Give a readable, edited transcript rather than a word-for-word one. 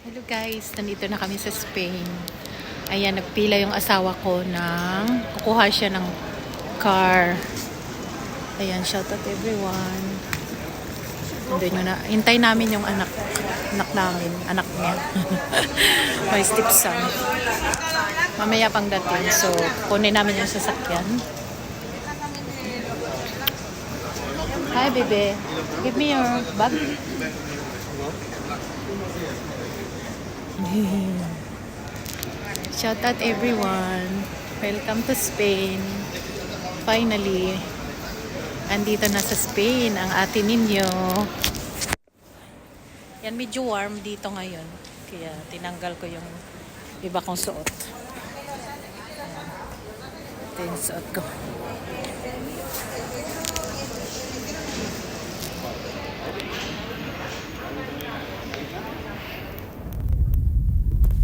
Hello guys, nandito na kami sa Spain. Ayan, nagpila yung asawa ko ng kukuha siya ng car. Ayan, shout out everyone. Nandun yun na. Hintay namin yung anak niya. My stepson. Mamaya pang dating. So, kunin namin yung sasakyan. Hi, baby. Give me your bag. Shout out everyone. Welcome to Spain. Finally, andito na sa Spain ang ate ninyo. Yan, medyo warm dito ngayon. Kaya tinanggal ko yung iba kong suot. Ito yung suot ko.